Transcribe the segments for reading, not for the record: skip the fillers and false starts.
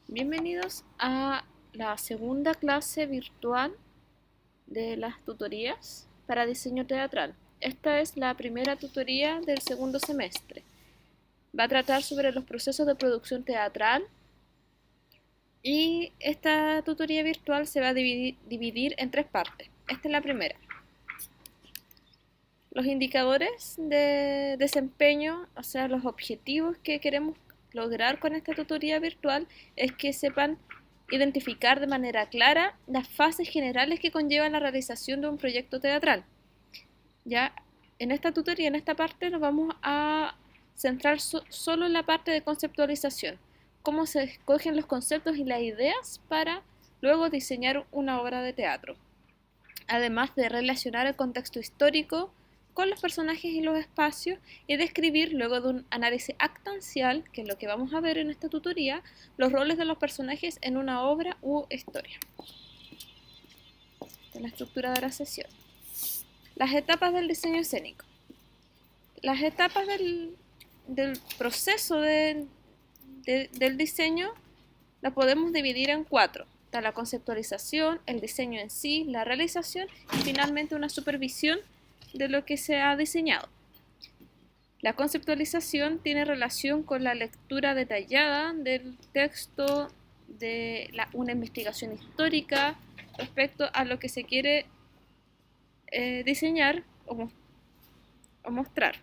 Bienvenidos a la segunda clase virtual de las tutorías para diseño teatral. Esta es la primera tutoría del segundo semestre. Va a tratar sobre los procesos de producción teatral y esta tutoría virtual se va a dividir en tres partes. Esta es la primera. Los indicadores de desempeño, o sea, los objetivos que queremos lograr con esta tutoría virtual es que sepan identificar de manera clara las fases generales que conllevan la realización de un proyecto teatral. Ya en esta tutoría, en esta parte, nos vamos a centrar solo en la parte de conceptualización, cómo se escogen los conceptos y las ideas para luego diseñar una obra de teatro, además de relacionar el contexto histórico con los personajes y los espacios y describir, luego de un análisis actancial, que es lo que vamos a ver en esta tutoría, los roles de los personajes en una obra u historia. Esta es la estructura de la sesión. Las etapas del diseño escénico. Las etapas del proceso del diseño las podemos dividir en cuatro. Está la conceptualización, el diseño en sí, la realización y finalmente una supervisión de lo que se ha diseñado. La conceptualización tiene relación con la lectura detallada del texto, de una investigación histórica respecto a lo que se quiere diseñar o mostrar.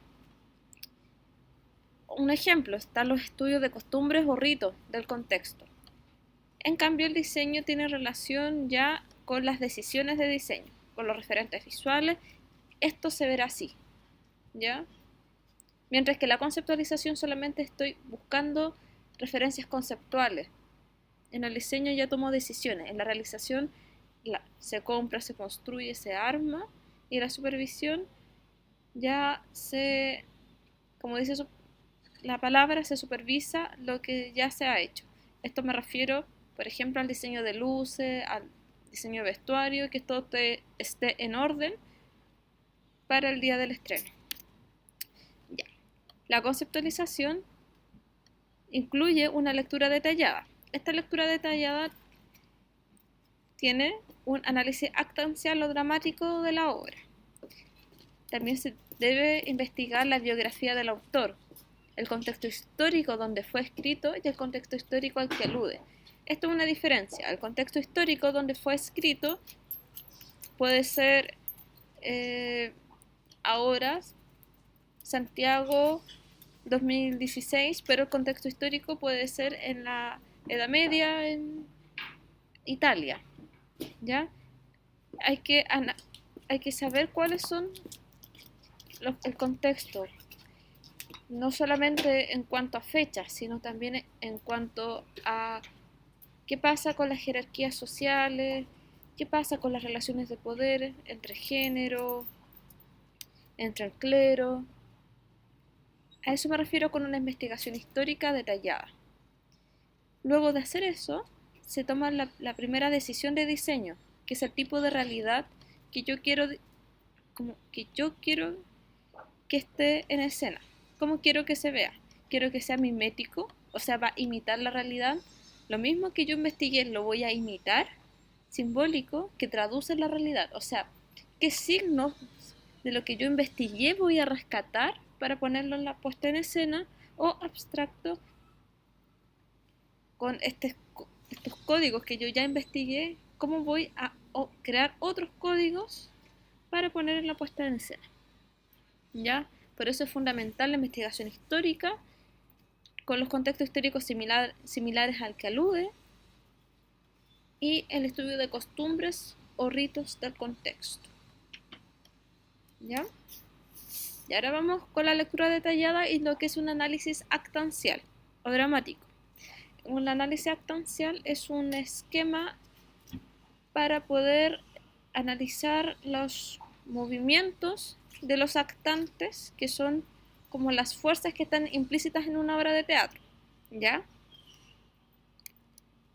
Un ejemplo, están los estudios de costumbres o ritos del contexto. En cambio, el diseño tiene relación ya con las decisiones de diseño, con los referentes visuales. Esto se verá así, ¿ya? Mientras que la conceptualización solamente estoy buscando referencias conceptuales. En el diseño ya tomo decisiones, en la realización se compra, se construye, se arma, y la supervisión ya como dice la palabra, se supervisa lo que ya se ha hecho. Esto me refiero, por ejemplo, al diseño de luces, al diseño de vestuario, que todo esté en orden para el día del estreno. Ya. La conceptualización incluye una lectura detallada. Esta lectura detallada tiene un análisis actancial o dramático de la obra. También se debe investigar la biografía del autor, el contexto histórico donde fue escrito y el contexto histórico al que alude. Esto es una diferencia. El contexto histórico donde fue escrito puede ser ahora, Santiago 2016, pero el contexto histórico puede ser en la Edad Media, en Italia, ¿ya? Hay que, hay que saber cuáles son el contexto, no solamente en cuanto a fechas, sino también en cuanto a qué pasa con las jerarquías sociales, qué pasa con las relaciones de poder entre género, entre el clero. A eso me refiero con una investigación histórica detallada. Luego de hacer eso, se toma la primera decisión de diseño, que es el tipo de realidad que yo quiero que esté en escena. ¿Cómo quiero que se vea? Quiero que sea mimético, o sea, va a imitar la realidad. Lo mismo que yo investigué lo voy a imitar, simbólico, que traduce la realidad. O sea, ¿qué signos de lo que yo investigué voy a rescatar para ponerlo en la puesta en escena? O abstracto, con estos códigos que yo ya investigué, ¿cómo voy a crear otros códigos para poner en la puesta en escena? ¿Ya? Por eso es fundamental la investigación histórica, con los contextos históricos similares al que alude, y el estudio de costumbres o ritos del contexto. ¿Ya? Y ahora vamos con la lectura detallada y lo que es un análisis actancial o dramático. Un análisis actancial es un esquema para poder analizar los movimientos de los actantes, que son como las fuerzas que están implícitas en una obra de teatro, ¿ya?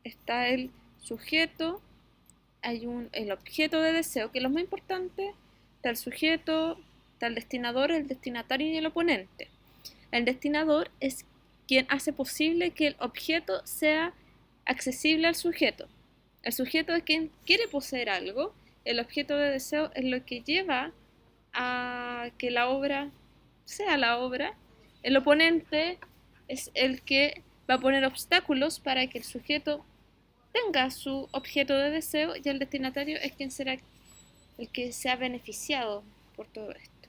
Está el sujeto, hay el objeto de deseo, que es lo más importante, está el sujeto, está el destinador, el destinatario y el oponente. El destinador es quien hace posible que el objeto sea accesible al sujeto. El sujeto es quien quiere poseer algo, el objeto de deseo es lo que lleva a que la obra sea la obra, el oponente es el que va a poner obstáculos para que el sujeto tenga su objeto de deseo y el destinatario es quien será el que se ha beneficiado por todo esto.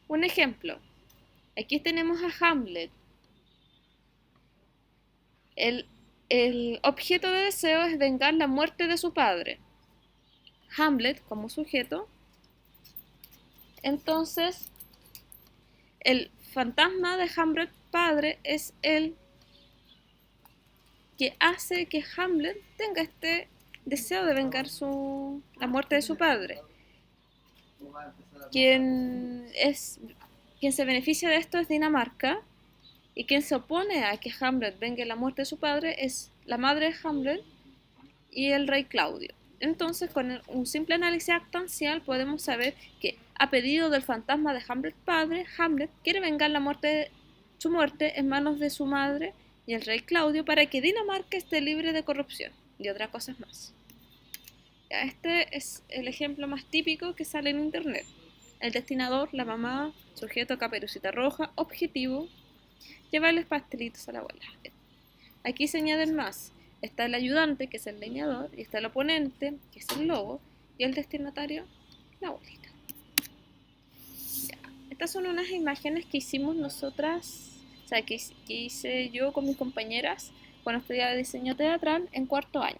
Un ejemplo, aquí tenemos a Hamlet. El objeto de deseo es vengar la muerte de su padre. Hamlet como sujeto. Entonces, el fantasma de Hamlet padre es el que hace que Hamlet tenga este deseo de vengar la muerte de su padre. Quien se beneficia de esto es Dinamarca, y quien se opone a que Hamlet vengue la muerte de su padre es la madre de Hamlet y el rey Claudio. Entonces, con un simple análisis actancial podemos saber que a pedido del fantasma de Hamlet padre, Hamlet quiere vengar su muerte en manos de su madre y el rey Claudio para que Dinamarca esté libre de corrupción y otras cosas más. Este es el ejemplo más típico que sale en internet. El destinador, la mamá, sujeto, Caperucita Roja, objetivo, llevarles pastelitos a la abuela. Aquí se añaden más. Está el ayudante, que es el leñador, y está el oponente, que es el lobo, y el destinatario, la abuelita. Ya. Estas son unas imágenes que hicimos nosotras, o sea, que hice yo con mis compañeras cuando estudiaba diseño teatral en cuarto año.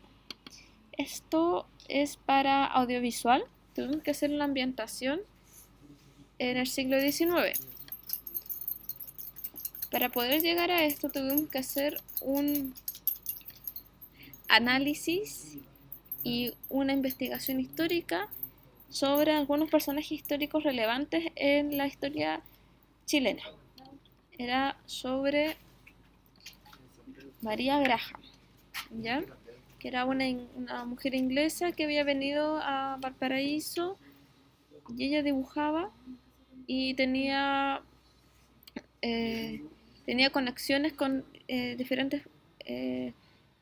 Esto es para audiovisual. Tuvimos que hacer una ambientación en el siglo XIX. Para poder llegar a esto tuvimos que hacer un análisis y una investigación histórica sobre algunos personajes históricos relevantes en la historia chilena. Era sobre María Graham, ¿ya? Que era una mujer inglesa que había venido a Valparaíso y ella dibujaba y tenía conexiones con diferentes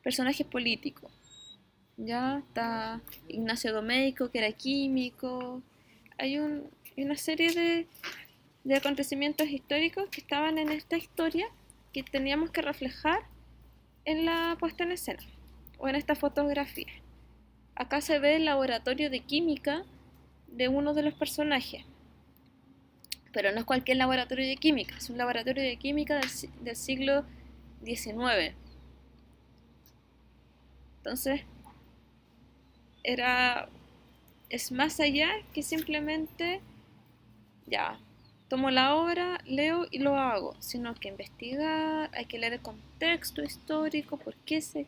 personajes políticos. Ya está Ignacio Domeyko, que era químico. Hay una serie de acontecimientos históricos que estaban en esta historia que teníamos que reflejar en la puesta en escena o en esta fotografía. Acá se ve el laboratorio de química de uno de los personajes, pero no es cualquier laboratorio de química, es un laboratorio de química del siglo XIX. Entonces, es más allá que simplemente, ya, tomo la obra, leo y lo hago, sino que investigar, hay que leer el contexto histórico, por qué se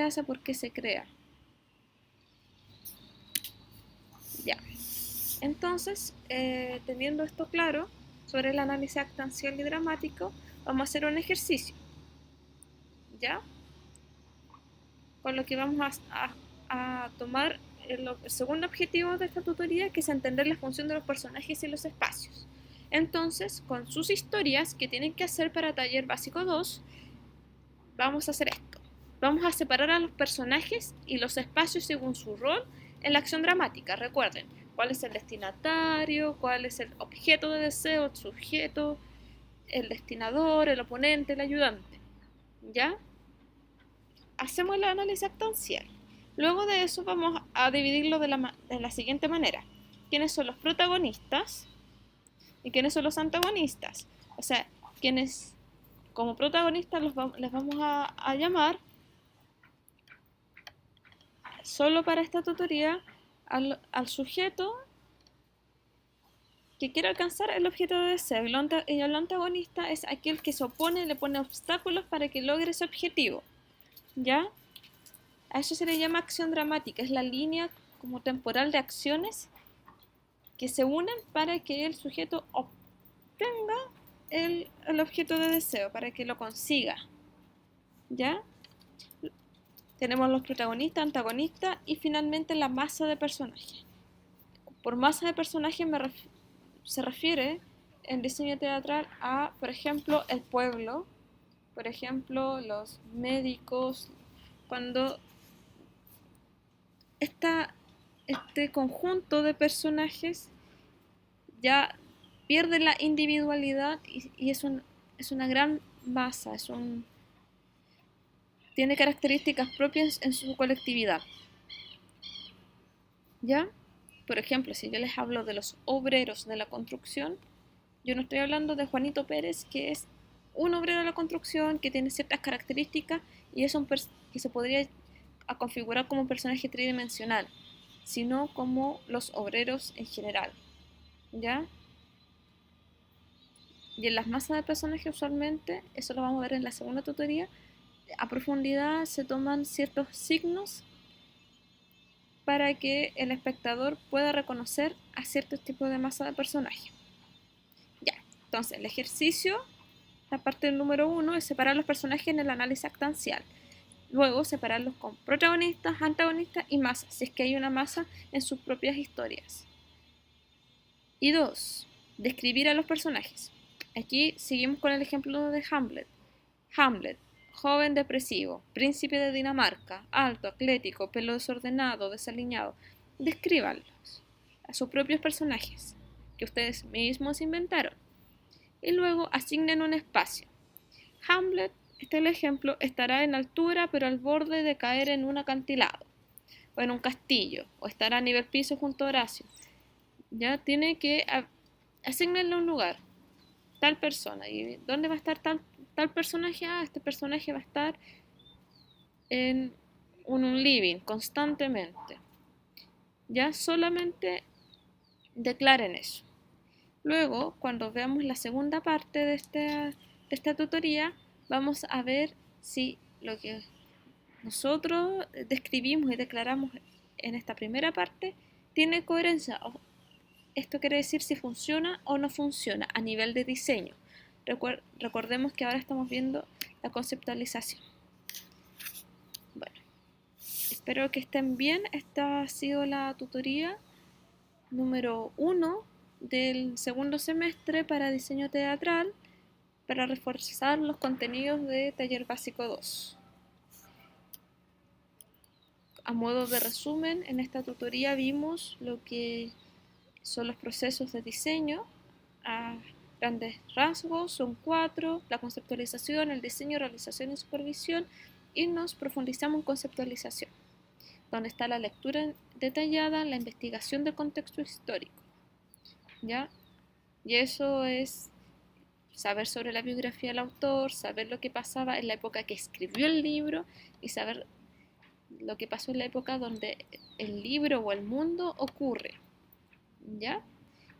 hace, por qué se crea. Ya. Entonces, teniendo esto claro sobre el análisis actancial y dramático, vamos a hacer un ejercicio, ¿ya? Con lo que vamos a tomar el segundo objetivo de esta tutoría, que es entender la función de los personajes y los espacios. Entonces, con sus historias que tienen que hacer para taller básico 2, vamos a hacer esto. Vamos a separar a los personajes y los espacios según su rol en la acción dramática. Recuerden, cuál es el destinatario, cuál es el objeto de deseo, el sujeto, el destinador, el oponente, el ayudante. ¿Ya? Hacemos el análisis actancial. Luego de eso vamos a dividirlo de la siguiente manera. ¿Quiénes son los protagonistas y quiénes son los antagonistas? O sea, quienes como protagonistas les vamos a llamar, solo para esta tutoría, al sujeto que quiere alcanzar el objeto de deseo, y el antagonista es aquel que se opone, le pone obstáculos para que logre ese objetivo. ¿Ya? A eso se le llama acción dramática, es la línea como temporal de acciones que se unen para que el sujeto obtenga el objeto de deseo, para que lo consiga. ¿Ya? Tenemos los protagonistas, antagonistas y finalmente la masa de personajes. Por masa de personajes se refiere en diseño teatral a, por ejemplo, el pueblo, por ejemplo, los médicos, cuando este conjunto de personajes ya pierde la individualidad y es una gran masa, tiene características propias en su colectividad. ¿Ya? Por ejemplo, si yo les hablo de los obreros de la construcción, yo no estoy hablando de Juanito Pérez, que es un obrero de la construcción que tiene ciertas características y es que se podría configurar como un personaje tridimensional, sino como los obreros en general. ¿Ya? Y en las masas de personajes usualmente, eso lo vamos a ver en la segunda tutoría, a profundidad se toman ciertos signos para que el espectador pueda reconocer a ciertos tipos de masa de personaje. Ya, entonces el ejercicio, la parte número 1 es separar los personajes en el análisis actancial. Luego separarlos con protagonistas, antagonistas y masas, si es que hay una masa en sus propias historias. Y 2, describir a los personajes. Aquí seguimos con el ejemplo de Hamlet. Hamlet, joven depresivo, príncipe de Dinamarca, alto, atlético, pelo desordenado, desaliñado. Descríbanlos a sus propios personajes, que ustedes mismos inventaron. Y luego asignen un espacio. Hamlet, este es el ejemplo, estará en altura pero al borde de caer en un acantilado, o en un castillo, o estará a nivel piso junto a Horacio. Ya tiene que asignarle un lugar, tal persona. ¿Y dónde va a estar tal personaje? Este personaje va a estar en un living constantemente. Ya solamente declaren eso. Luego, cuando veamos la segunda parte de esta tutoría, vamos a ver si lo que nosotros describimos y declaramos en esta primera parte tiene coherencia. Esto quiere decir si funciona o no funciona a nivel de diseño. Recordemos que ahora estamos viendo la conceptualización. Bueno, espero que estén bien. Esta ha sido la tutoría número 1 del segundo semestre para diseño teatral para reforzar los contenidos de Taller Básico 2. A modo de resumen, en esta tutoría vimos lo que son los procesos de diseño. A grandes rasgos son 4: la conceptualización, el diseño, realización y supervisión, y nos profundizamos en conceptualización, donde está la lectura detallada, la investigación de contexto histórico. ¿Ya? Y eso es saber sobre la biografía del autor, saber lo que pasaba en la época que escribió el libro y saber lo que pasó en la época donde el libro o el mundo ocurre. ¿Ya?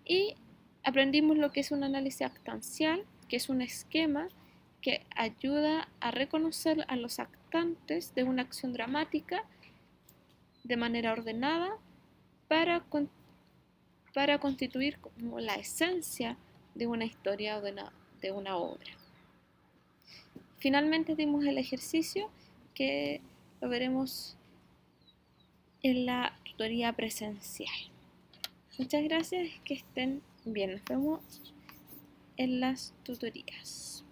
Y aprendimos lo que es un análisis actancial, que es un esquema que ayuda a reconocer a los actantes de una acción dramática de manera ordenada para constituir como la esencia de una historia o de una obra. Finalmente dimos el ejercicio que lo veremos en la tutoría presencial. Muchas gracias, que estén bien. Nos vemos en las tutorías.